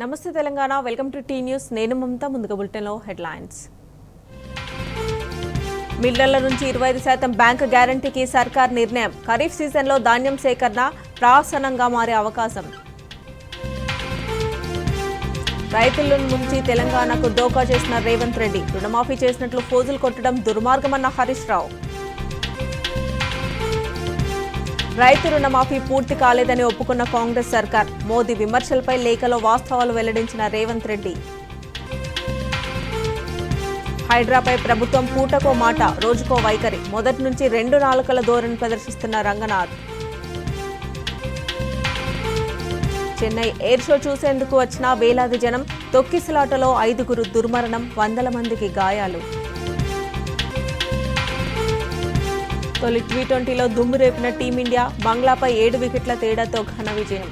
నమస్తే Telangana, welcome to T news. నేను మమత. ముందుగా బులెటిన్లో హెడ్లైన్స్. మిల్లర్ల నుంచి 25% బ్యాంకు గ్యారంటీకి సర్కార్ నిర్ణయం. ఖరీఫ్ సీజన్లో ధాన్యం సేకరణ ప్రాసనంగా మారే అవకాశం. రైతుల నుంచి తెలంగాణకు డోకా చేసిన రేవంత్ రెడ్డి. రుణమాఫీ చేసినట్లు ఫోజులు కొట్టడం దుర్మార్గమన్న హరీష్ రావు. రైతు రుణమాఫీ పూర్తి కాలేదని ఒప్పుకున్న కాంగ్రెస్ సర్కార్. మోదీ విమర్శలపై లేఖలో వాస్తవాలు వెల్లడించిన రేవంత్ రెడ్డి. హైడ్రాపై ప్రభుత్వం పూటకో మాట, రోజుకో వైఖరి. మొదటి నుంచి 2 నాలుకల ధోరణి ప్రదర్శిస్తున్న రంగనాథ్. చెన్నై ఎయిర్ షో చూసేందుకు వచ్చిన వేలాది జనం. తొక్కిసలాటలో 5 దుర్మరణం, వందల మందికి గాయాలు. తొలి T20లో దుమ్ము రేపిన టీమిండియా. బంగ్లాపై 7 వికెట్ల తేడాతో ఘన విజయం.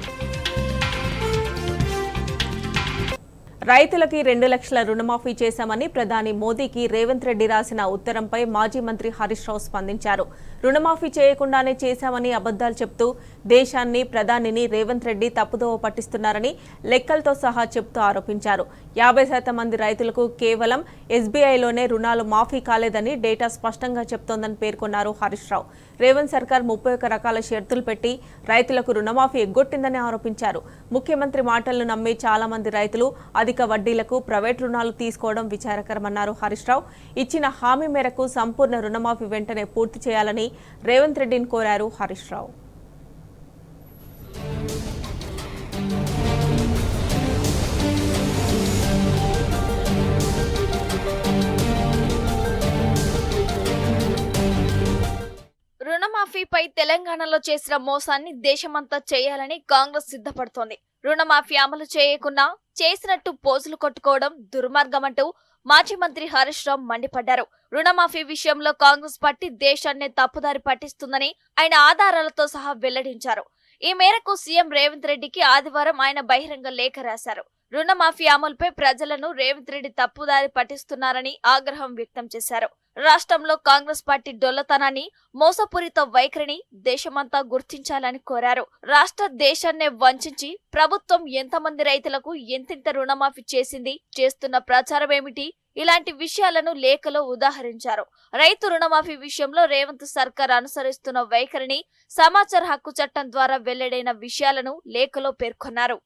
రైతులకి 2 లక్షల రుణమాఫీ చేశామని ప్రధాని మోదీకి రేవంత్ రెడ్డి రాసిన ఉత్తరంపై మాజీ మంత్రి హరీష్ రావు స్పందించారు. రుణమాఫీ చేయకుండానే చేశామని అబద్దాలు చెప్తూ దేశాన్ని, ప్రధానిని రేవంత్ రెడ్డి తప్పుదోవ పట్టిస్తున్నారని లెక్కలతో సహా చెప్తూ ఆరోపించారు. 50% మంది రైతులకు కేవలం SBIలోనే రుణాలు మాఫీ కాలేదని డేటా స్పష్టంగా చెప్తోందని పేర్కొన్నారు హరీష్ రావు. రేవంత్ సర్కార్ 31 రకాల షరతులు పెట్టి రైతులకు రుణమాఫీ ఎగ్గొట్టిందని ఆరోపించారు. ముఖ్యమంత్రి మాటలను నమ్మి చాలా మంది రైతులు అధిక వడ్డీలకు ప్రైవేట్ రుణాలు తీసుకోవడం విచారకరమన్నారు హరీష్ రావు. ఇచ్చిన హామీ మేరకు సంపూర్ణ రుణమాఫీ వెంటనే పూర్తి చేయాలని రేవంత్ రెడ్డిని కోరారు హరీష్ రావు. రుణమాఫీపై తెలంగాణలో చేసిన మోసాన్ని దేశమంతా చేయాలని కాంగ్రెస్ సిద్ధపడుతోంది. రుణమాఫీ అమలు చేయకున్నా చేసినట్టు పోజులు కొట్టుకోవడం దుర్మార్గమంటూ మాజీ మంత్రి హరీష్ రావు మండిపడ్డారు. రుణమాఫీ విషయంలో కాంగ్రెస్ పార్టీ దేశాన్నే తప్పుదారి పట్టిస్తుందని ఆయన ఆధారాలతో సహా వెల్లడించారు. ఈ మేరకు సీఎం రేవంత్ రెడ్డికి ఆదివారం ఆయన బహిరంగ లేఖ రాశారు. రుణమాఫీ అమలుపై ప్రజలను రేవంత్ రెడ్డి తప్పుదారి పట్టిస్తున్నారని ఆగ్రహం వ్యక్తం చేశారు. రాష్ట్రంలో కాంగ్రెస్ పార్టీ డొల్లతనాన్ని, మోసపూరిత వైఖరిని దేశమంతా గుర్తించాలని కోరారు. దేశాన్నే వంచి ప్రభుత్వం ఎంతమంది రైతులకు ఎంతింత రుణమాఫీ చేసింది, చేస్తున్న ప్రచారం ఏమిటి, ఇలాంటి విషయాలను లేఖలో ఉదాహరించారు. రైతు రుణమాఫీ విషయంలో రేవంత్ సర్కార్ అనుసరిస్తున్న వైఖరిని, సమాచార హక్కు చట్టం ద్వారా వెల్లడైన విషయాలను లేఖలో పేర్కొన్నారు.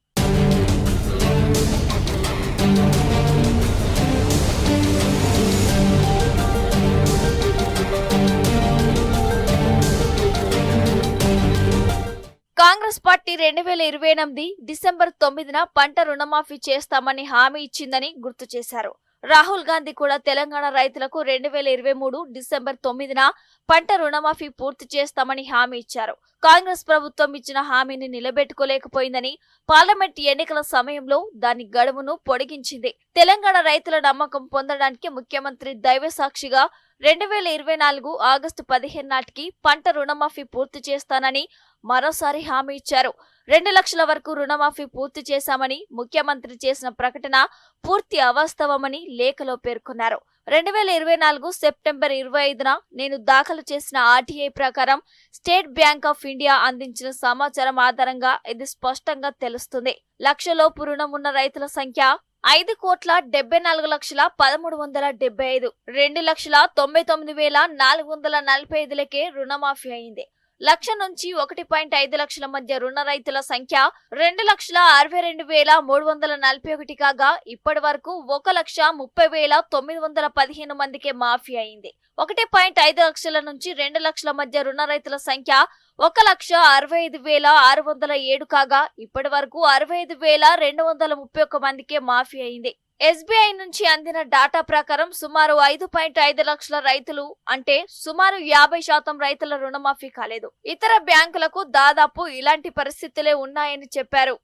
కాంగ్రెస్ పార్టీ 2028 డిసెంబర్ 9న పంట రుణమాఫీ చేస్తామని హామీ ఇచ్చిందని గుర్తు చేశారు. రాహుల్ గాంధీ కూడా తెలంగాణ రైతులకు 2023 డిసెంబర్ 9న పంట రుణమాఫీ పూర్తి చేస్తామని హామీ ఇచ్చారు. కాంగ్రెస్ ప్రభుత్వం ఇచ్చిన హామీని నిలబెట్టుకోలేకపోయిందని, పార్లమెంట్ ఎన్నికల సమయంలో దాని గడువును పొడిగించింది. తెలంగాణ రైతుల నమ్మకం పొందడానికి ముఖ్యమంత్రి దైవ సాక్షిగా 2024 ఆగస్టు 15 నాటికి పంట రుణమాఫీ పూర్తి చేస్తానని మరోసారి హామీ ఇచ్చారు. 2 లక్షల వరకు రుణమాఫీ పూర్తి చేశామని ముఖ్యమంత్రి చేసిన ప్రకటన పూర్తి అవాస్తవమని లేఖలో పేర్కొన్నారు. 2024 సెప్టెంబర్ 25న నేను దాఖలు చేసిన RTI ప్రకారం స్టేట్ బ్యాంక్ ఆఫ్ ఇండియా అందించిన సమాచారం ఆధారంగా ఇది స్పష్టంగా తెలుస్తుంది. లక్షలోపు రుణం ఉన్న రైతుల సంఖ్య 5,74,13,75. 2,99,445 రుణమాఫీ అయింది. లక్ష నుంచి 1.5 లక్షల మధ్య రుణ రైతుల సంఖ్య 2,62,341 కాగా ఇప్పటి వరకు 1,30,915 మందికి మాఫీ అయింది. 1.5 లక్షల నుంచి 2 లక్షల మధ్య రుణ రైతుల సంఖ్య 1,65,607 కాగా ఇప్పటి వరకు 65,231 మందికి మాఫీ అయింది. SBI నుంచి అందిన డాటా ప్రకారం సుమారు 5.5 లక్షల రైతులు, అంటే సుమారు 50% రైతుల రుణమాఫీ కాలేదు. ఇతర బ్యాంకులకు దాదాపు ఇలాంటి పరిస్థితులే ఉన్నాయని చెప్పారు.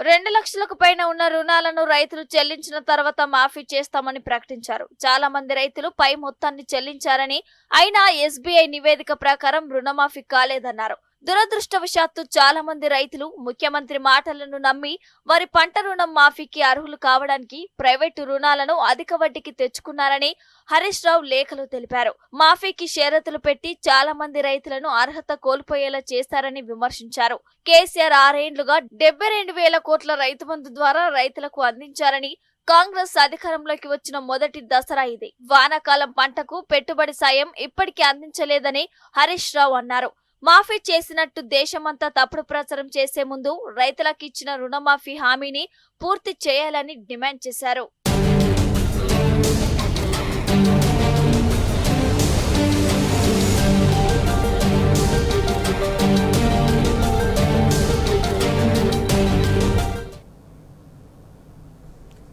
రెండు లక్షలకు పైన ఉన్న రుణాలను రైతులు చెల్లించిన తర్వాత మాఫీ చేస్తామని ప్రకటించారు. చాలా మంది రైతులు పై మొత్తాన్ని చెల్లించారని, అయినా SBI నివేదిక ప్రకారం రుణమాఫీ కాలేదన్నారు. దురదృష్టవశాత్తు చాలా మంది రైతులు ముఖ్యమంత్రి మాటలను నమ్మి వారి పంట రుణం మాఫీకి అర్హులు కావడానికి ప్రైవేటు రుణాలను అధిక వడ్డీకి తెచ్చుకున్నారని హరీష్ రావు లేఖలో తెలిపారు. మాఫీకి షరతులు పెట్టి చాలా మంది రైతులను అర్హత కోల్పోయేలా చేశారని విమర్శించారు. కేసీఆర్ 6 ఏళ్లుగా 72,000 కోట్ల రైతు బంధు ద్వారా రైతులకు అందించారని, కాంగ్రెస్ అధికారంలోకి వచ్చిన మొదటి దసరా ఇది. వానాకాలం పంటకు పెట్టుబడి సాయం ఇప్పటికీ అందించలేదని హరీష్ రావు అన్నారు. మాఫీ చేసినట్టు దేశమంతా తప్పుడు ప్రచారం చేసే ముందు రైతులకు ఇచ్చిన రుణమాఫీ హామీని పూర్తి చేయాలని డిమాండ్ చేశారు.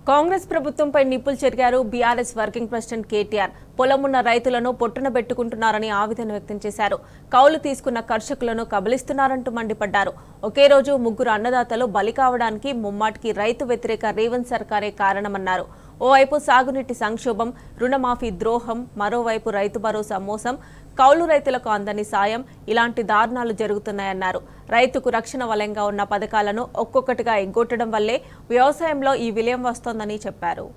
కాంగ్రెస్ ప్రభుత్వంపై నిప్పులు చెరిగారు బీఆర్ఎస్ వర్కింగ్ ప్రెసిడెంట్ కేటీఆర్. పొలమున్న రైతులను పొట్టున పెట్టుకుంటున్నారని ఆవేదన వ్యక్తం చేశారు. కౌలు తీసుకున్న కర్షకులను కబలిస్తున్నారంటూ మండిపడ్డారు. ఒకే రోజు 3 అన్నదాతలు బలి కావడానికి ముమ్మాటికి రైతు వ్యతిరేక రేవంత్ సర్కారే కారణమన్నారు. ఓవైపు సాగునీటి సంక్షోభం, రుణమాఫీ ద్రోహం, మరోవైపు రైతు భరోసా మోసం, కౌలు రైతులకు అందని సాయం, ఇలాంటి దారుణాలు జరుగుతున్నాయన్నారు. రైతుకు రక్షణ వలయంగా ఉన్న పథకాలను ఒక్కొక్కటిగా ఎగ్గొట్టడం వల్లే వ్యవసాయంలో ఈ విలయం వస్తోందని చెప్పారు.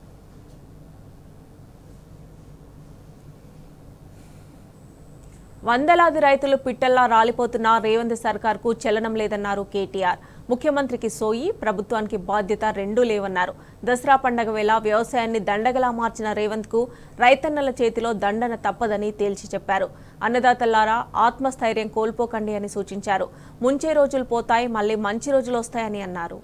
వందలాది రైతులు పిట్టల్లా రాలిపోతున్న రేవంత్ సర్కార్కు చలనం లేదన్నారు కేటీఆర్. ముఖ్యమంత్రికి సోయి, ప్రభుత్వానికి బాధ్యత రెండూ లేవన్నారు. దసరా పండగ వేళ వ్యవసాయాన్ని దండగలా మార్చిన రేవంత్కు రైతన్నల చేతిలో దండన తప్పదని తేల్చి చెప్పారు. అన్నదాతలారా ఆత్మస్థైర్యం కోల్పోకండి అని సూచించారు. ముంచే రోజులు పోతాయి, మళ్లీ మంచి రోజులు వస్తాయని అన్నారు.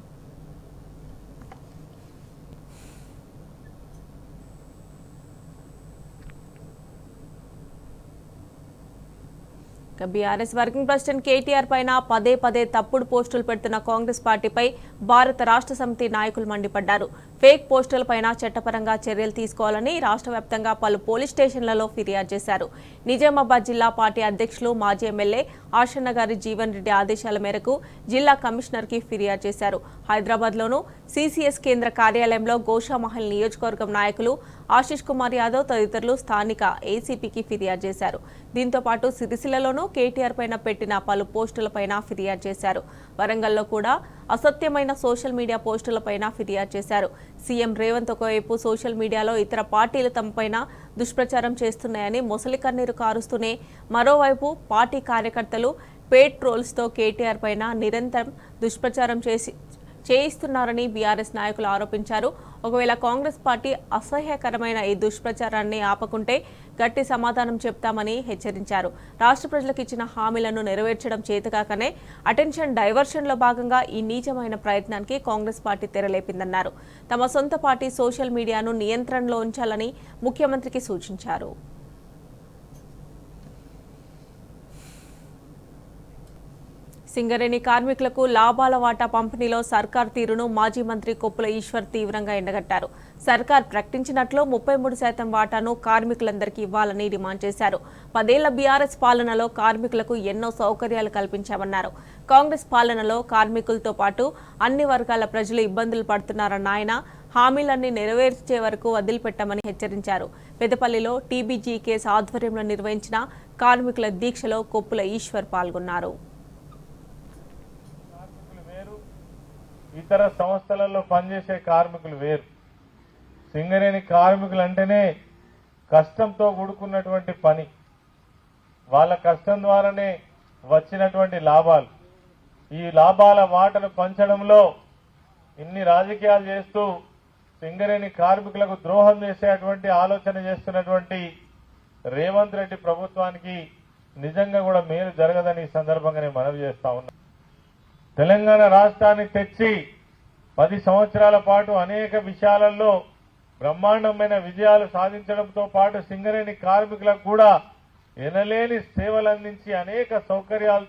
బీఆర్ఎస్ వర్కింగ్ ప్రెసిడెంట్ కేటీఆర్ పైన పదే తప్పుడు పోస్టులు పెడుతున్న కాంగ్రెస్ పార్టీపై భారత రాష్ట్ర సమితి నాయకులు మండిపడ్డారు. ఫేక్ పోస్టులపైన చట్టపరంగా చర్యలు తీసుకోవాలని రాష్ట్ర వ్యాప్తంగా పలు పోలీస్ స్టేషన్లలో ఫిర్యాదు చేశారు. నిజామాబాద్ జిల్లా పార్టీ అధ్యక్షులు మాజీ ఎమ్మెల్యే ఆశన్నగారి జీవన్ రెడ్డి ఆదేశాల మేరకు జిల్లా కమిషనర్కి ఫిర్యాదు చేశారు. హైదరాబాద్లోనూ సీసీఎస్ కేంద్ర కార్యాలయంలో గోషామహల్ నియోజకవర్గం నాయకులు ఆశీష్ కుమార్ యాదవ్ తదితరులు స్థానిక ఏసీపీకి ఫిర్యాదు చేశారు. దీంతో పాటు సిరిసిల్లలోనూ కేటీఆర్ పైన పెట్టిన పలు పోస్టులపైన ఫిర్యాదు చేశారు. వరంగల్లో కూడా అసత్యమైన సోషల్ మీడియా పోస్టులపైన ఫిర్యాదు చేశారు. సీఎం రేవంత్ ఒకవైపు సోషల్ మీడియాలో ఇతర పార్టీలు తమపైన దుష్ప్రచారం చేస్తున్నాయని మొసలి కన్నీరు కారుస్తూనే మరోవైపు పార్టీ కార్యకర్తలు పేడ్ ట్రోల్స్తో కేటీఆర్ పైన నిరంతరం దుష్ప్రచారం చేయిస్తున్నారని బీఆర్ఎస్ నాయకులు ఆరోపించారు. ఒకవేళ కాంగ్రెస్ పార్టీ అసహ్యకరమైన ఈ దుష్ప్రచారాన్ని ఆపకుంటే గట్టి సమాధానం చెప్తామని హెచ్చరించారు. రాష్ట్ర ప్రజలకు ఇచ్చిన హామీలను నెరవేర్చడం చేతకాకనే అటెన్షన్ డైవర్షన్లో భాగంగా ఈ నీచమైన ప్రయత్నానికి కాంగ్రెస్ పార్టీ తెరలేపిందన్నారు. తమ సొంత పార్టీ సోషల్ మీడియాను నియంత్రణలో ఉంచాలని ముఖ్యమంత్రికి సూచించారు. సింగరేణి కార్మికులకు లాభాల వాటా పంపిణీలో సర్కార్ తీరును మాజీ మంత్రి కొప్పుల ఈశ్వర్ తీవ్రంగా ఎండగట్టారు. సర్కార్ ప్రకటించినట్లు 33% వాటాను కార్మికులందరికీ ఇవ్వాలని డిమాండ్ చేశారు. 10 ఏళ్ల బీఆర్ఎస్ పాలనలో కార్మికులకు ఎన్నో సౌకర్యాలు కల్పించామన్నారు. కాంగ్రెస్ పాలనలో కార్మికులతో పాటు అన్ని వర్గాల ప్రజలు ఇబ్బందులు పడుతున్నారన్న ఆయన హామీలన్నీ నెరవేర్చే వరకు వదిలిపెట్టామని హెచ్చరించారు. పెద్దపల్లిలో టీబీజీ కేసు ఆధ్వర్యంలో నిర్వహించిన కార్మికుల దీక్షలో కొప్పుల ఈశ్వర్ పాల్గొన్నారు. ఇతర సంస్థలలో పనిచేసే కార్మికులు వేరు. సింగరేణి కార్మికులు అంటేనే కష్టంతో కూడుకున్నటువంటి పని, వాళ్ళ కష్టం ద్వారానే వచ్చినటువంటి లాభాలు. ఈ లాభాల వాటను పంచడంలో ఇన్ని రాజకీయాలు చేస్తూ సింగరేణి కార్మికులకు ద్రోహం చేసేటువంటి ఆలోచన చేస్తున్నటువంటి రేవంత్ రెడ్డి ప్రభుత్వానికి నిజంగా కూడా మేలు జరగదని ఈ సందర్భంగా నేను మనవి చేస్తా ఉన్నా. తెలంగాణ రాష్ట్రాన్ని తెచ్చి 10 సంవత్సరాల పాటు అనేక విషయాలలో బ్రహ్మాండమైన విజయాలు సాధించడంతో పాటు సింగరేణి కార్మికులకు కూడా ఎనలేని సేవలు అందించి అనేక సౌకర్యాలు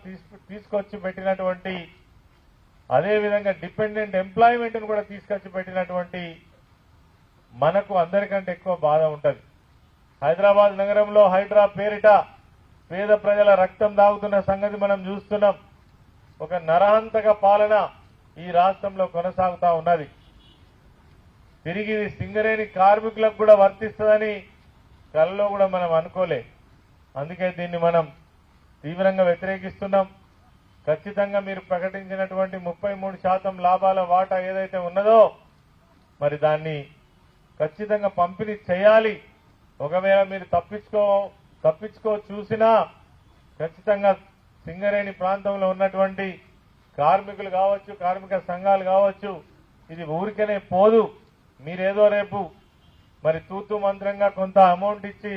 తీసుకొచ్చి పెట్టినటువంటి, అదేవిధంగా డిపెండెంట్ ఎంప్లాయ్మెంట్ను కూడా తీసుకొచ్చి పెట్టినటువంటి మనకు అందరికంటే ఎక్కువ బాధ ఉంటుంది. హైదరాబాద్ నగరంలో హైడ్రా పేరిట పేద ప్రజల రక్తం దాగుతున్న సంగతి మనం చూస్తున్నాం. ఒక నరహంతక పాలన ఈ రాష్ట్రంలో కొనసాగుతా ఉన్నది. తిరిగి ఇది సింగరేణి కార్మికులకు కూడా వర్తిస్తుందని కలలో కూడా మనం అనుకోలే. అందుకే దీన్ని మనం తీవ్రంగా వ్యతిరేకిస్తున్నాం. ఖచ్చితంగా మీరు ప్రకటించినటువంటి 33% లాభాల వాటా ఏదైతే ఉన్నదో మరి దాన్ని ఖచ్చితంగా పంపిణీ చేయాలి. ఒకవేళ మీరు తప్పించుకో చూసినా ఖచ్చితంగా సింగరేణి ప్రాంతంలో ఉన్నటువంటి కార్మికులు కావచ్చు, కార్మిక సంఘాలు కావచ్చు, ఇది ఊరికనే పోదు. మీరేదో రేపు మరి తూతు మంత్రంగా కొంత అమౌంట్ ఇచ్చి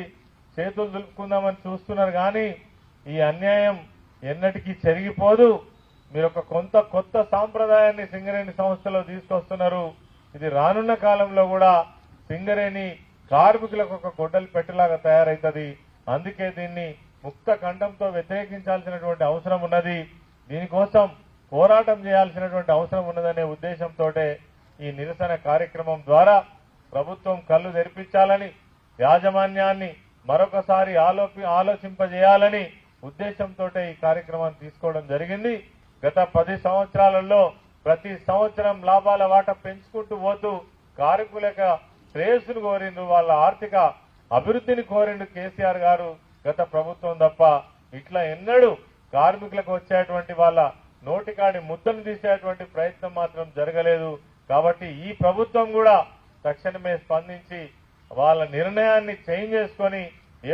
చేతులు దులుపుకుందామని చూస్తున్నారు, కానీ ఈ అన్యాయం ఎన్నటికీ చెరిగిపోదు. మీరు ఒక కొత్త సాంప్రదాయాన్ని సింగరేణి సంస్థలో తీసుకొస్తున్నారు. ఇది రానున్న కాలంలో కూడా సింగరేణి కార్మికులకు ఒక గొడ్డలి పెట్టలాగా తయారైతుంది. అందుకే దీన్ని ముక్త కంఠంతో వ్యతిరేకించాల్సినటువంటి అవసరం ఉన్నది. దీనికోసం పోరాటం చేయాల్సినటువంటి అవసరం ఉన్నదనే ఉద్దేశంతో ఈ నిరసన కార్యక్రమం ద్వారా ప్రభుత్వం కళ్ళు తెరిపించాలని, యాజమాన్యాన్ని మరొకసారి ఆలోచింపజేయాలని ఉద్దేశంతో ఈ కార్యక్రమాన్ని తీసుకోవడం జరిగింది. గత 10 సంవత్సరాలలో ప్రతి సంవత్సరం లాభాల వాటా పెంచుకుంటూ పోతూ కార్మికుల శ్రేయస్సును కోరిండు, వాళ్ళ ఆర్థిక అభివృద్ధిని కోరిండు కేసీఆర్ గారు గత ప్రభుత్వం తప్ప ఇట్లా ఎన్నడూ కార్మికులకు వచ్చేటువంటి వాళ్ళ నోటికాడి ముద్దను తీసేటువంటి ప్రయత్నం మాత్రం జరగలేదు. కాబట్టి ఈ ప్రభుత్వం కూడా తక్షణమే స్పందించి వాళ్ళ నిర్ణయాన్ని చేంజ్ చేసుకొని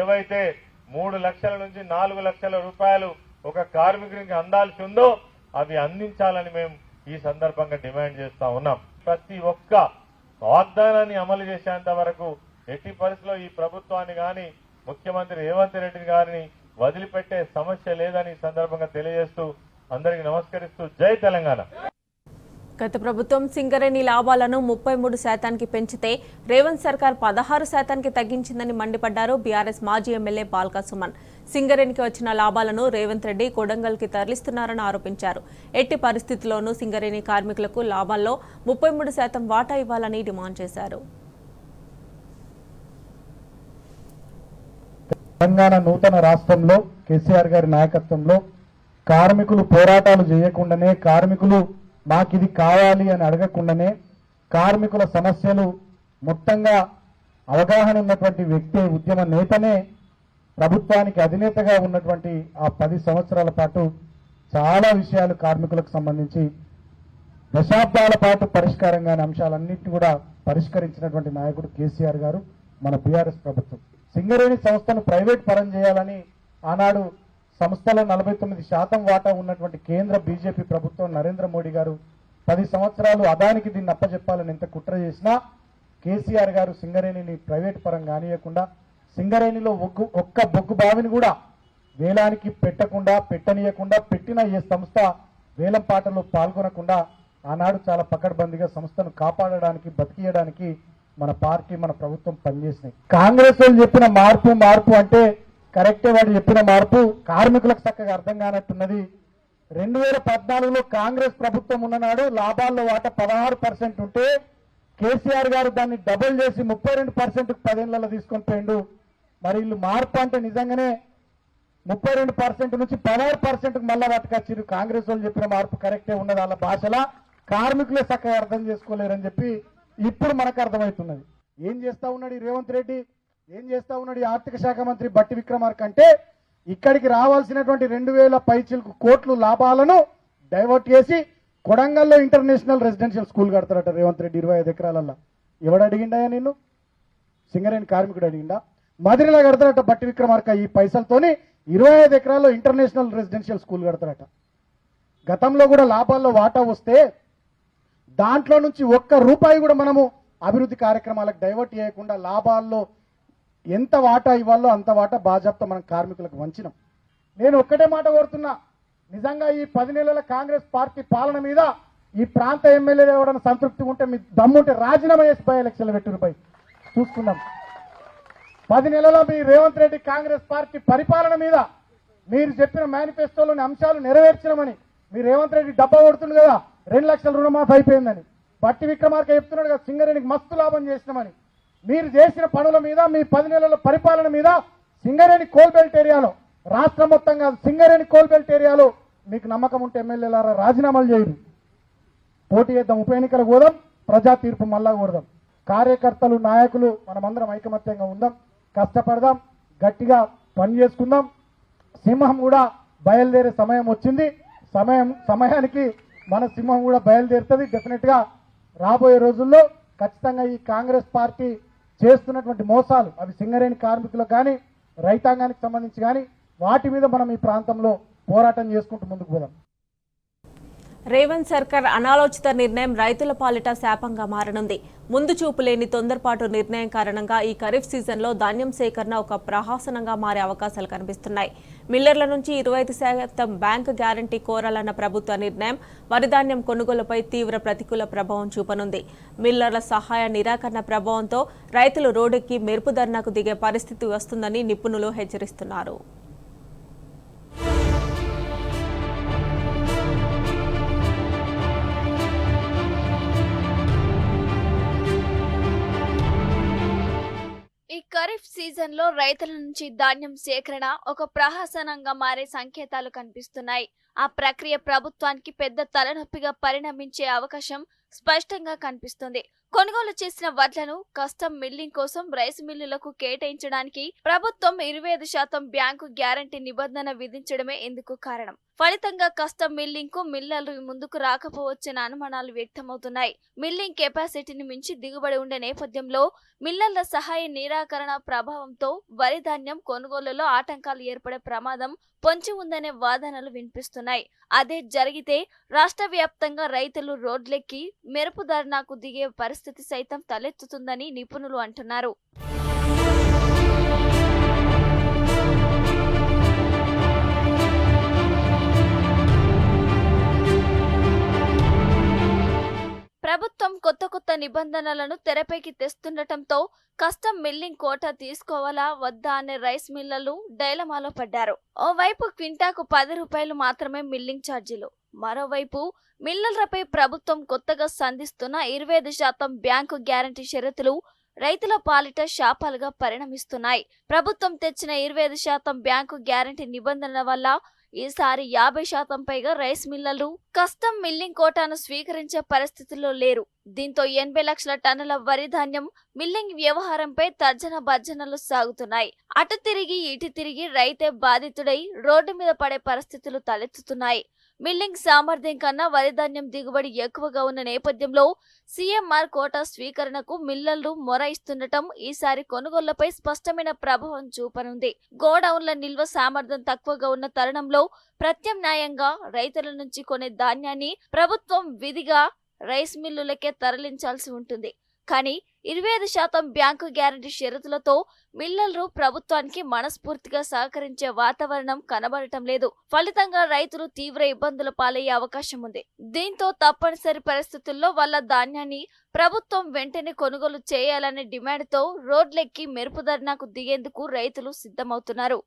ఏవైతే 3 లక్షల నుంచి 4 లక్షల రూపాయలు ఒక కార్మికునికి అందాల్సి ఉందో అవి అందించాలని మేము ఈ సందర్భంగా డిమాండ్ చేస్తా ఉన్నాం. ప్రతి ఒక్క వాగ్దానాన్ని అమలు చేసేంత వరకు ఎట్టి పరిస్థితిలో ఈ ప్రభుత్వాన్ని గాని ముఖ్యమంత్రి రేవంత్ రెడ్డి గారిని వదిలిపెట్టే సమస్య లేదని ఈ సందర్భంగా తెలియజేస్తూ అందరికీ నమస్కరిస్తూ జై తెలంగాణ. గత ప్రభుత్వం సింగరేణి లాభాలను 33% పెంచితే రేవంత్ సర్కార్ 16% తగ్గించిందని మండిపడ్డారు బీఆర్ఎస్ మాజీ ఎమ్మెల్యే బాల్కా సుమన్. సింగరేణికి వచ్చిన లాభాలను రేవంత్ రెడ్డి కొడంగల్కి తరలిస్తున్నారని ఆరోపించారు. ఎట్టి పరిస్థితుల్లోనూ సింగరేణి కార్మికులకు లాభాల్లో 33% వాటా ఇవ్వాలని డిమాండ్ చేశారు. తెలంగాణ నూతన రాష్ట్రంలో కేసీఆర్ గారి నాయకత్వంలో కార్మికులు పోరాటాలు చేయకుండానే, కార్మికులు మాకిది కావాలి అని అడగకుండానే, కార్మికుల సమస్యలు మొత్తంగా అవగాహన ఉన్నటువంటి వ్యక్తి, ఉద్యమ నేతనే ప్రభుత్వానికి అధినేతగా ఉన్నటువంటి ఆ 10 సంవత్సరాల పాటు చాలా విషయాలు కార్మికులకు సంబంధించి దశాబ్దాల పాటు పరిష్కారం కాని అంశాలన్నింటినీ కూడా పరిష్కరించినటువంటి నాయకుడు కేసీఆర్ గారు, మన బీఆర్ఎస్ ప్రభుత్వం. సింగరేణి సంస్థను ప్రైవేట్ పరం చేయాలని ఆనాడు సంస్థలో 49% వాటా ఉన్నటువంటి కేంద్ర బీజేపీ ప్రభుత్వం నరేంద్ర మోడీ గారు 10 సంవత్సరాలు అదానికి దీన్ని అప్పచెప్పాలని ఎంత కుట్ర చేసినా కేసీఆర్ గారు సింగరేణిని ప్రైవేట్ పరం కానియకుండా, సింగరేణిలో ఒక్క బొగ్గు బావిని కూడా వేలానికి పెట్టనీయకుండా, పెట్టిన ఏ సంస్థ వేలం పాటలో పాల్గొనకుండా ఆనాడు చాలా పకడ్బందీగా సంస్థను కాపాడడానికి, బతికియడానికి మన పార్టీ, మన ప్రభుత్వం పనిచేసినాయి. కాంగ్రెస్ వాళ్ళు చెప్పిన మార్పు అంటే కరెక్టే, వాడు చెప్పిన మార్పు కార్మికులకు చక్కగా అర్థం కానట్టున్నది. 2014లో కాంగ్రెస్ ప్రభుత్వం ఉన్ననాడు లాభాల్లో వాటా 16% ఉంటే కేసీఆర్ గారు దాన్ని డబుల్ చేసి 32%కు 10 ఏళ్లలో తీసుకొని పోయిండు. మరి వీళ్ళు మార్పు అంటే నిజంగానే 32% నుంచి 16%కు మళ్ళా పట్టుకొచ్చారు. కాంగ్రెస్ వాళ్ళు చెప్పిన మార్పు కరెక్టే ఉన్నది, వాళ్ళ భాషలా కార్మికులే చక్కగా అర్థం చేసుకోలేరని చెప్పి ఇప్పుడు మనకు అర్థమవుతున్నది. ఏం చేస్తా ఉన్నాడు ఈ రేవంత్ రెడ్డి, ఏం చేస్తా ఉన్నాడు ఈ ఆర్థిక శాఖ మంత్రి బట్టి విక్రమార్క అంటే ఇక్కడికి రావాల్సినటువంటి 2000 పైచిలకు కోట్లు లాభాలను డైవర్ట్ చేసి కొడంగల్లో ఇంటర్నేషనల్ రెసిడెన్షియల్ స్కూల్ కడతారట రేవంత్ రెడ్డి 25 ఎకరాలల్లో. ఎవడు అడిగిండాయా నిన్ను? సింగరేణి కార్మికుడు అడిగిండా? మదిరిలా కడతారట బట్టి విక్రమార్క ఈ పైసలతోని 25 ఎకరాల్లో ఇంటర్నేషనల్ రెసిడెన్షియల్ స్కూల్ కడతారట. గతంలో కూడా లాభాల్లో వాటా వస్తే దాంట్లో నుంచి ₹1 కూడా మనము అభివృద్ధి కార్యక్రమాలకు డైవర్ట్ చేయకుండా లాభాల్లో ఎంత వాటా ఇవ్వాలో అంత వాటా బాజాప్తా మనం కార్మికులకు వంచినాం. నేను ఒక్కటే మాట కోరుతున్నా, నిజంగా ఈ 10 నెలల కాంగ్రెస్ పార్టీ పాలన మీద ఈ ప్రాంత ఎమ్మెల్యేలు ఎవరైనా సంతృప్తి ఉంటే, మీ దమ్ముంటే రాజీనామా చేసి బై ఎలక్షన్లు పెట్టురుపై చూసుకుందాం. 10 నెలల మీ రేవంత్ రెడ్డి కాంగ్రెస్ పార్టీ పరిపాలన మీద మీరు చెప్పిన మేనిఫెస్టోలోని అంశాలు నెరవేర్చినామని మీ రేవంత్ రెడ్డి డబ్బా కొడుతుంది కదా, 2 లక్షల రుణమాఫీ అయిపోయిందని. బట్టి విక్రమార్క చెప్తున్నాడు కదా సింగరేణికి మస్తు లాభం చేసినామని. మీరు చేసిన పనుల మీద, మీ 10 నెలల పరిపాలన మీద సింగరేణి కోల్బెల్ట్ ఏరియాలో, రాష్ట్రం మొత్తం కాదు సింగరేణి కోల్బెల్ట్ ఏరియాలో మీకు నమ్మకం ఉంటే ఎమ్మెల్యేలారా రాజీనామాలు చేయరు, పోటీ చేద్దాం, ఉప ఎన్నికలు కోదాం, ప్రజా తీర్పు మళ్ళా కోరదాం. కార్యకర్తలు, నాయకులు మనమందరం ఐకమత్యంగా ఉందాం, కష్టపడదాం, గట్టిగా పని చేసుకుందాం. సింహం కూడా బయలుదేరే సమయం వచ్చింది. సమయానికి మన సింహం కూడా బయలుదేరుతుంది. డెఫినెట్గా రాబోయే రోజుల్లో ఖచ్చితంగా ఈ కాంగ్రెస్ పార్టీ చేస్తున్నటువంటి మోసాలు అవి సింగరేణి కార్మికులకు కానీ రైతాంగానికి సంబంధించి కానీ వాటి మీద మనం ఈ ప్రాంతంలో పోరాటం చేసుకుంటూ ముందుకు పోదాం. రేవంత్ సర్కార్ అనాలోచిత నిర్ణయం రైతుల పాలిట శాపంగా మారనుంది. ముందు చూపు లేని తొందరపాటు నిర్ణయం కారణంగా ఈ ఖరీఫ్ సీజన్లో ధాన్యం సేకరణ ఒక ప్రహసనంగా మారే అవకాశాలు కనిపిస్తున్నాయి. మిల్లర్ల నుంచి 25% బ్యాంకు గ్యారంటీ కోరాలన్న ప్రభుత్వ నిర్ణయం వరి ధాన్యం కొనుగోలుపై తీవ్ర ప్రతికూల ప్రభావం చూపనుంది. మిల్లర్ల సహాయ నిరాకరణ ప్రభావంతో రైతులు రోడ్డెక్కి మెరుపు ధర్నాకు దిగే పరిస్థితి వస్తుందని నిపుణులు హెచ్చరిస్తున్నారు. ఈ ఖరీఫ్ సీజన్ లో రైతుల నుంచి ధాన్యం సేకరణ ఒక ప్రహసనంగా మారే సంకేతాలు కనిపిస్తున్నాయి. ఆ ప్రక్రియ ప్రభుత్వానికి పెద్ద తలనొప్పిగా పరిణమించే అవకాశం స్పష్టంగా కనిపిస్తుంది. కొనుగోలు చేసిన వడ్లను కస్టమ్ మిల్లింగ్ కోసం రైస్ మిల్లులకు కేటాయించడానికి ప్రభుత్వం 25% బ్యాంకు గ్యారంటీ నిబంధన విధించడమే ఇందుకు కారణం. ఫలితంగా కస్టమ్ మిల్లింగ్ కు మిల్లర్లు ముందుకు రాకపోవచ్చని అనుమానాలు వ్యక్తమవుతున్నాయి. మిల్లింగ్ కెపాసిటీని మించి దిగుబడి ఉండే నేపథ్యంలో మిల్లర్ల సహాయ నిరాకరణ ప్రభావంతో వరి ధాన్యం కొనుగోలులో ఆటంకాలు ఏర్పడే ప్రమాదం పొంచి ఉందనే వాదనలు వినిపిస్తున్నాయి. అదే జరిగితే రాష్ట్ర వ్యాప్తంగా రైతులు రోడ్లెక్కి మెరుపు ధర్నాకు దిగే పరిస్థితి సైతం తలెత్తుతుందని నిపుణులు అంటున్నారు. ప్రభుత్వం కొత్త నిబంధనలను తెరపైకి తెస్తుండటంతో కస్టమ్ మిల్లింగ్ కోటా తీసుకోవాలా వద్దా అనే రైస్ మిల్లర్లు డైలమాలో పడ్డారు. ఓవైపు క్వింటాకు 10 రూపాయలు మాత్రమే మిల్లింగ్ ఛార్జీలు, మరోవైపు మిల్లర్లపై ప్రభుత్వం కొత్తగా సంధిస్తున్న 25% బ్యాంకు గ్యారంటీ షరతులు రైతుల పాలిట శాపాలుగా పరిణమిస్తున్నాయి. ప్రభుత్వం తెచ్చిన 25% బ్యాంకు గ్యారంటీ నిబంధనల వల్ల ఈసారి 50% పైగా రైస్ మిల్లర్లు కస్టమ్ మిల్లింగ్ కోటాను స్వీకరించే పరిస్థితుల్లో లేరు. దీంతో 80 లక్షల టన్నుల వరి ధాన్యం మిల్లింగ్ వ్యవహారంపై తర్జన భర్జనలు సాగుతున్నాయి. అటు తిరిగి ఇటు తిరిగి రైతే బాధితుడై రోడ్డు మీద పడే పరిస్థితులు తలెత్తుతున్నాయి. మిల్లింగ్ సామర్థ్యం కన్నా వరి ధాన్యం దిగుబడి ఎక్కువగా ఉన్న నేపథ్యంలో సీఎంఆర్ కోటా స్వీకరణకు మిల్లర్లు మొరాయిస్తుండటం ఈసారి కొనుగోళ్లపై స్పష్టమైన ప్రభావం చూపనుంది. గోడౌన్ల నిల్వ సామర్థ్యం తక్కువగా ఉన్న తరుణంలో ప్రత్యామ్నాయంగా రైతుల నుంచి కొనే ధాన్యాన్ని ప్రభుత్వం విధిగా రైస్ మిల్లులకే తరలించాల్సి ఉంటుంది. కానీ 25% బ్యాంకు గ్యారంటీ షరతులతో మిల్లర్లు ప్రభుత్వానికి మనస్ఫూర్తిగా సహకరించే వాతావరణం కనబడటం లేదు. ఫలితంగా రైతులు తీవ్ర ఇబ్బందుల పాలయ్యే అవకాశం ఉంది. దీంతో తప్పనిసరి పరిస్థితుల్లో వాళ్ళ ధాన్యాన్ని ప్రభుత్వం వెంటనే కొనుగోలు చేయాలనే డిమాండ్తో రోడ్లెక్కి మెరుపు ధర్నాకు దిగేందుకు రైతులు సిద్ధమవుతున్నారు.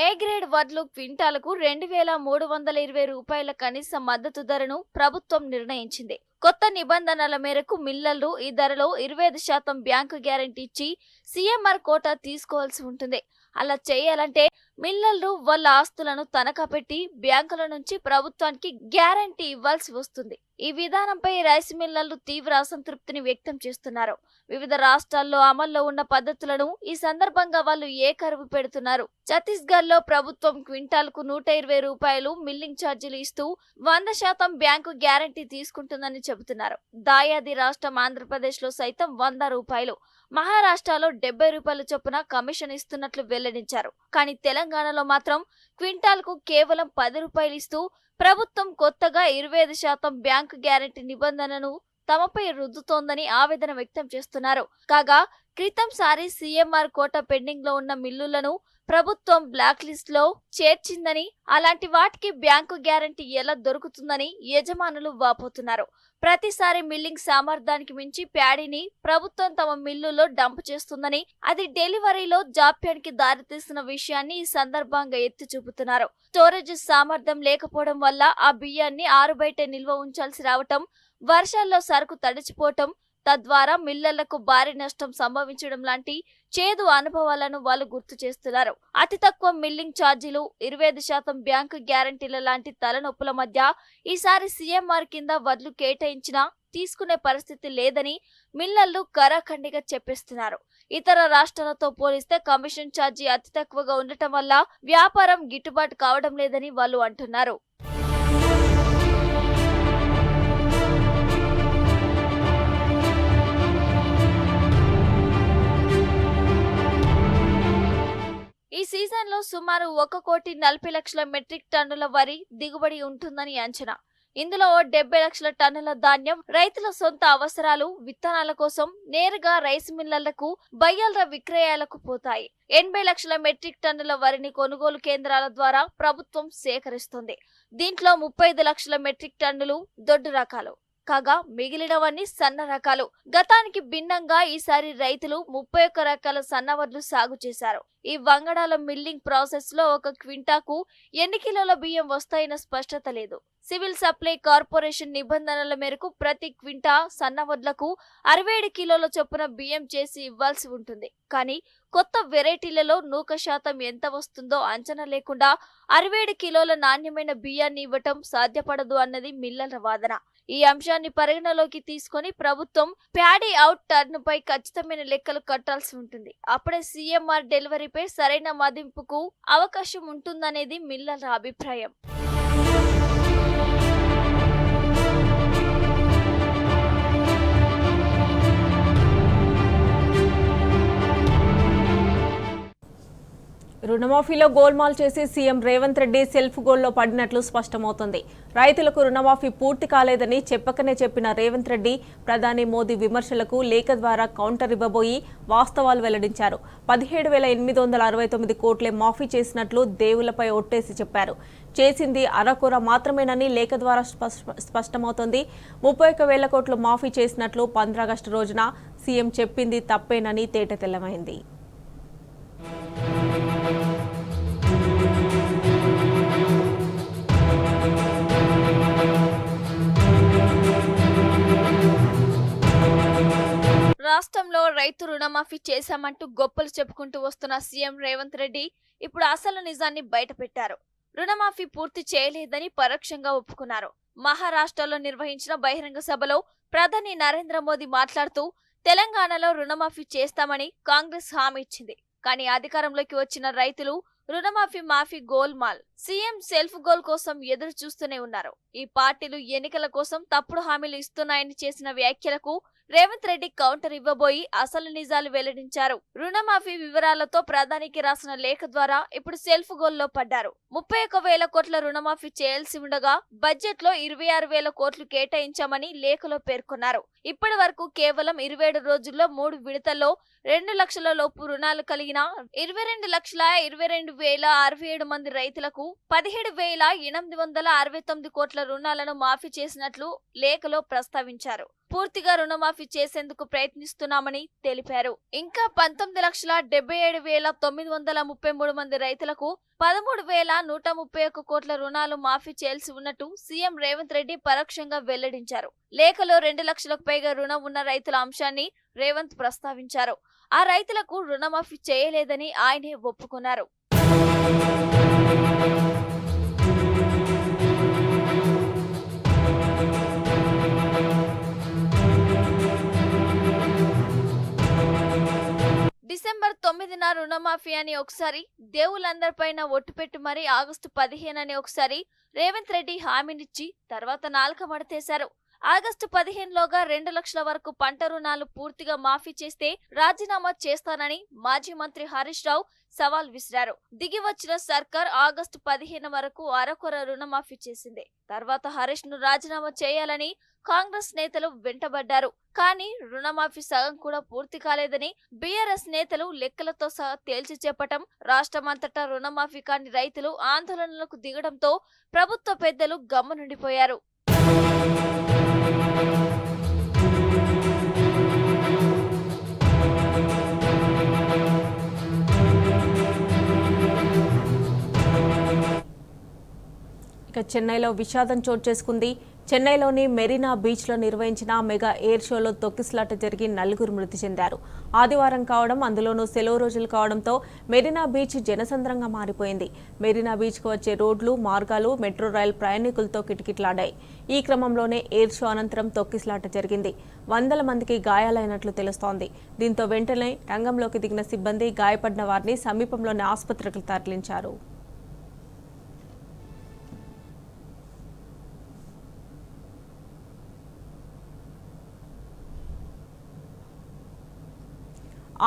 ఏ గ్రేడ్ వడ్లు క్వింటాలకు 2,320 రూపాయల కనీస మద్దతు ధరను ప్రభుత్వం నిర్ణయించింది. కొత్త నిబంధనల మేరకు మిల్లర్లు ఈ ధరలో 25% బ్యాంకు గ్యారంటీ ఇచ్చి సీఎంఆర్ కోటా తీసుకోవాల్సి ఉంటుంది. అలా చేయాలంటే మిల్లర్లు వాళ్ళ ఆస్తులను తనఖా పెట్టి బ్యాంకుల నుంచి ప్రభుత్వానికి గ్యారంటీ ఇవ్వాల్సి వస్తుంది. ఈ విధానంపై రైస్ మిల్లర్లు తీవ్ర అసంతృప్తిని వ్యక్తం చేస్తున్నారు. వివిధ రాష్ట్రాల్లో అమల్లో ఉన్న పద్ధతులను ఈ సందర్భంగా వాళ్ళు ఏకరువు పెడుతున్నారు. ఛత్తీస్గఢ్ లో ప్రభుత్వం క్వింటాల్కు 120 రూపాయలు మిల్లింగ్ ఛార్జీలు ఇస్తూ 100% బ్యాంకు గ్యారంటీ తీసుకుంటుందని చెబుతున్నారు. దాయాది రాష్ట్రం ఆంధ్రప్రదేశ్ లో సైతం 100 రూపాయలు, మహారాష్ట్రలో 70 రూపాయల చొప్పున కమిషన్ ఇస్తున్నట్లు వెల్లడించారు. కానీ తెలంగాణలో మాత్రం క్వింటాల్కు కేవలం 10 రూపాయలు ఇస్తూ ప్రభుత్వం కొత్తగా 25% బ్యాంకు గ్యారంటీ నిబంధనను తమపై రుద్దుతోందని ఆవేదన వ్యక్తం చేస్తున్నారు. కాగా క్రితంసారి సీఎంఆర్ కోటా పెండింగ్ లో ఉన్న మిల్లులను ప్రభుత్వం బ్లాక్ లిస్ట్ లో చేర్చిందని, అలాంటి వాటికి బ్యాంకు గ్యారంటీ ఎలా దొరుకుతుందని యజమానులు వాపోతున్నారు. ప్రతిసారి మిల్లింగ్ సామర్థ్యానికి మించి ప్యాడీని ప్రభుత్వం తమ మిల్లులో డంప్ చేస్తుందని, అది డెలివరీలో జాప్యానికి దారితీసిన విషయాన్ని ఈ సందర్భంగా ఎత్తి చూపుతున్నారు. స్టోరేజ్ సామర్థ్యం లేకపోవడం వల్ల ఆ బియ్యాన్ని ఆరుబయట నిల్వ ఉంచాల్సి రావటం, వర్షాల్లో సరుకు తడిచిపోవటం, తద్వారా మిల్లర్లకు భారీ నష్టం సంభవించడం లాంటి చేదు అనుభవాలను వాళ్ళు గుర్తు చేస్తున్నారు. అతి తక్కువ మిల్లింగ్ ఛార్జీలు, 25% బ్యాంకు గ్యారంటీల లాంటి తలనొప్పుల మధ్య ఈసారి సీఎంఆర్ కింద వడ్లు కేటాయించినా తీసుకునే పరిస్థితి లేదని మిల్లర్లు కరాఖండిగా చెప్పేస్తున్నారు. ఇతర రాష్ట్రాలతో పోలిస్తే కమిషన్ ఛార్జీ అతి తక్కువగా ఉండటం వల్ల వ్యాపారం గిట్టుబాటు కావడం లేదని వాళ్ళు అంటున్నారు. ఈ సీజన్లో సుమారు 1,40,00,000 మెట్రిక్ టన్నుల వరి దిగుబడి ఉంటుందని అంచనా. ఇందులో 70 లక్షల టన్నుల ధాన్యం రైతుల సొంత అవసరాలు, విత్తనాల కోసం నేరుగా రైస్ మిల్లర్లకు, బయ్యర్ల విక్రయాలకు పోతాయి. 80 లక్షల మెట్రిక్ టన్నుల వరిని కొనుగోలు కేంద్రాల ద్వారా ప్రభుత్వం సేకరిస్తుంది. దీంట్లో 35 లక్షల మెట్రిక్ టన్నులు దొడ్డు రకాలు కాగా మిగిలినవన్నీ సన్న రకాలు. గతానికి భిన్నంగా ఈసారి రైతులు 31 రకాల సన్నవడ్లు సాగు చేశారు. ఈ వంగడాల మిల్లింగ్ ప్రాసెస్ లో ఒక క్వింటాకు ఎన్ని కిలోల బియ్యం వస్తాయన్న స్పష్టత లేదు. సివిల్ సప్లై కార్పొరేషన్ నిబంధనల మేరకు ప్రతి క్వింటా సన్నవడ్లకు 67 కిలోల చొప్పున బియ్యం చేసి ఇవ్వాల్సి ఉంటుంది. కానీ కొత్త వెరైటీలలో నూక శాతం ఎంత వస్తుందో అంచనా లేకుండా 67 కిలోల నాణ్యమైన బియ్యాన్ని ఇవ్వటం సాధ్యపడదు అన్నది మిల్లర్ల వాదన. ఈ అంశాన్ని పరిగణలోకి తీసుకొని ప్రభుత్వం ప్యాడీ అవుట్ టర్న్ పై ఖచ్చితమైన లెక్కలు కట్టాల్సి ఉంటుంది. అప్పుడే సీఎంఆర్ డెలివరీపై సరైన మదింపుకు అవకాశం ఉంటుందనేది మిల్లర్ల అభిప్రాయం. రుణమాఫీలో గోల్మాల్ చేసి సీఎం రేవంత్ రెడ్డి సెల్ఫ్ గోల్లో పడినట్లు స్పష్టమవుతుంది. రైతులకు రుణమాఫీ పూర్తి కాలేదని చెప్పకనే చెప్పిన రేవంత్ రెడ్డి ప్రధాని మోదీ విమర్శలకు లేఖ ద్వారా కౌంటర్ ఇవ్వబోయి వాస్తవాలు వెల్లడించారు. 17,869 కోట్లే మాఫీ చేసినట్లు దేవులపై ఒట్టేసి చెప్పారు. చేసింది అరకొర మాత్రమేనని లేఖ ద్వారా స్పష్టమవుతోంది. 31,000 కోట్లు మాఫీ చేసినట్లు 15 ఆగస్టు రోజున సీఎం చెప్పింది తప్పేనని తేటతెల్లమైంది. రాష్ట్రంలో రైతు రుణమాఫీ చేశామంటూ గొప్పలు చెప్పుకుంటూ వస్తున్న సీఎం రేవంత్ రెడ్డి ఇప్పుడు అసలు నిజాన్ని బయటపెట్టారు. రుణమాఫీ పూర్తి చేయలేదని పరోక్షంగా ఒప్పుకున్నారు. మహారాష్ట్రలో నిర్వహించిన బహిరంగ సభలో ప్రధాని నరేంద్ర మోదీ మాట్లాడుతూ తెలంగాణలో రుణమాఫీ చేస్తామని కాంగ్రెస్ హామీ ఇచ్చింది. కానీ అధికారంలోకి వచ్చిన రైతులు రుణమాఫీ గోల్మాల్. సీఎం సెల్ఫ్ గోల్ కోసం ఎదురు చూస్తూనే ఉన్నారు. ఈ పార్టీలు ఎన్నికల కోసం తప్పుడు హామీలు ఇస్తున్నాయని చేసిన వ్యాఖ్యలకు రేవంత్ రెడ్డి కౌంటర్ ఇవ్వబోయి అసలు నిజాలు వెల్లడించారు. రుణమాఫీ వివరాలతో ప్రధానికి రాసిన లేఖ ద్వారా ఇప్పుడు సెల్ఫ్ గోల్లో పడ్డారు. 31,000 కోట్ల రుణమాఫీ చేయాల్సి ఉండగా బడ్జెట్ లో 26,000 కోట్లు కేటాయించామని లేఖలో పేర్కొన్నారు. ఇప్పటి వరకు కేవలం 27 రోజుల్లో 3 విడతల్లో 2 లక్షల లోపు రుణాలు కలిగిన 22,22,067 మంది రైతులకు 17,869 కోట్ల రుణాలను మాఫీ చేసినట్లు లేఖలో ప్రస్తావించారు. పూర్తిగా రుణమాఫీ చేసేందుకు ప్రయత్నిస్తున్నామని తెలిపారు. ఇంకా 19,77,933 మంది రైతులకు 13,131 కోట్ల రుణాలు మాఫీ చేయాల్సి ఉన్నట్టు సీఎం రేవంత్ రెడ్డి పరోక్షంగా వెల్లడించారు. లేఖలో 2 లక్షలకు పైగా రుణం ఉన్న రైతుల అంశాన్ని రేవంత్ ప్రస్తావించారు. ఆ రైతులకు రుణమాఫీ చేయలేదని ఆయనే ఒప్పుకున్నారు. డిసెంబర్ 9న రుణమాఫీ అని ఒకసారి, దేవులందరిపైన ఒట్టు పెట్టి మరీ ఆగస్టు 15 అని ఒకసారి రేవంత్ రెడ్డి హామీనిచ్చి తర్వాత నాలుక మడతేశారు. ఆగస్టు 15లోగా 2 లక్షల వరకు పంట రుణాలు పూర్తిగా మాఫీ చేస్తే రాజీనామా చేస్తానని మాజీ మంత్రి హరీష్ రావు సవాల్ విసిరారు. దిగి వచ్చిన సర్కార్ ఆగస్టు 15 వరకు అరకొర రుణమాఫీ చేసింది. తర్వాత హరీష్ ను రాజీనామా చేయాలని కాంగ్రెస్ నేతలు వెంటబడ్డారు. కానీ రుణమాఫీ సగం కూడా పూర్తి కాలేదని బీఆర్ఎస్ నేతలు లెక్కలతో సహా తేల్చి చెప్పటం, రాష్ట్రమంతటా రుణమాఫీ కాని రైతులు ఆందోళనలకు దిగడంతో ప్రభుత్వ పెద్దలు గమ్మునుండిపోయారు. ఇక చెన్నైలో విషాదం చోటు చేసుకుంది. చెన్నైలోని మెరీనా బీచ్లో నిర్వహించిన మెగా ఎయిర్ షోలో తొక్కిసలాట జరిగి 4 మృతి చెందారు. ఆదివారం కావడం, అందులోనూ సెలవు రోజులు కావడంతో మెరీనా బీచ్ జనసంద్రంగా మారిపోయింది. మెరీనా బీచ్కు వచ్చే రోడ్లు, మార్గాలు మెట్రో రైలు ప్రయాణికులతో కిటకిటలాడాయి. ఈ క్రమంలోనే ఎయిర్ షో అనంతరం తొక్కిసలాట జరిగింది. వందల మందికి గాయాలైనట్లు తెలుస్తోంది. దీంతో వెంటనే రంగంలోకి దిగిన సిబ్బంది గాయపడిన వారిని సమీపంలోని ఆసుపత్రికి తరలించారు.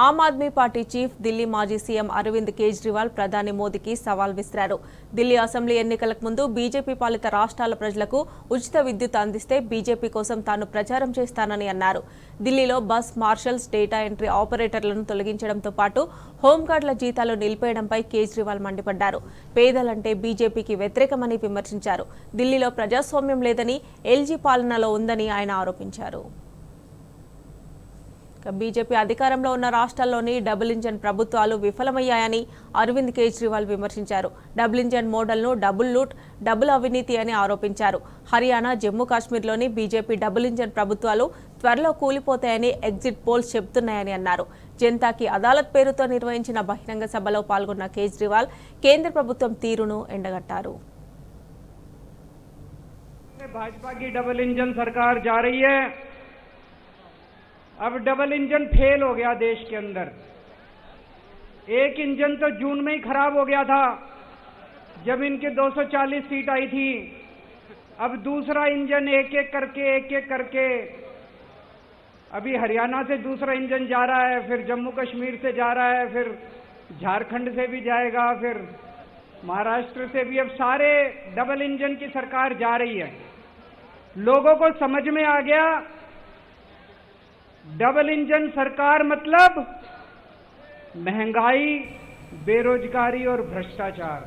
ఆమ్ ఆద్మీ పార్టీ చీఫ్ ఢిల్లీ మాజీ సీఎం అరవింద్ కేజ్రీవాల్ ప్రధాని మోదీకి సవాల్ విసిరారు. ఢిల్లీ అసెంబ్లీ ఎన్నికలకు ముందు బీజేపీ పాలిత రాష్ట్రాల ప్రజలకు ఉచిత విద్యుత్ అందిస్తే బీజేపీ కోసం తాను ప్రచారం చేస్తానని అన్నారు. ఢిల్లీలో బస్ మార్షల్స్, డేటా ఎంట్రీ ఆపరేటర్లను తొలగించడంతో పాటు హోంగార్డుల జీతాలు నిలిపేయడంపై కేజ్రీవాల్ మండిపడ్డారు. పేదలంటే బీజేపీకి వ్యతిరేకమని విమర్శించారు. ఢిల్లీలో ప్రజాస్వామ్యం లేదని, ఎల్జీ పాలనలో ఉందని ఆయన ఆరోపించారు. బీజేపీ అధికారంలో ఉన్న రాష్ట్రాల్లోని డబుల్ ఇంజన్ ప్రభుత్వాలు విఫలమయ్యాయని అరవింద్ కేజ్రీవాల్ విమర్శించారు. డబుల్ ఇంజన్ మోడల్ను డబుల్ లూట్, డబుల్ అవినీతి అని ఆరోపించారు. హర్యానా, జమ్మూ కాశ్మీర్లోని బీజేపీ డబుల్ ఇంజన్ ప్రభుత్వాలు త్వరలో కూలిపోతాయని ఎగ్జిట్ పోల్స్ చెబుతున్నాయని అన్నారు. జనతాకి అదాలత్ పేరుతో నిర్వహించిన బహిరంగ సభలో పాల్గొన్న కేజ్రీవాల్ కేంద్ర ప్రభుత్వం తీరును ఎండగట్టారు. भाजपा की डबल इंजन सरकार जा रही है। अब डबल इंजन फेल हो गया देश के अंदर। एक इंजन तो जून में ही खराब हो गया था जब इनके 240 सीट आई थी। अब दूसरा इंजन एक एक करके अभी हरियाणा से दूसरा इंजन जा रहा है, फिर जम्मू कश्मीर से जा रहा है, फिर झारखंड से भी जाएगा, फिर महाराष्ट्र से भी। अब सारे डबल इंजन की सरकार जा रही है। लोगों को समझ में आ गया डबल इंजन सरकार मतलब महंगाई, बेरोजगारी और भ्रष्टाचार।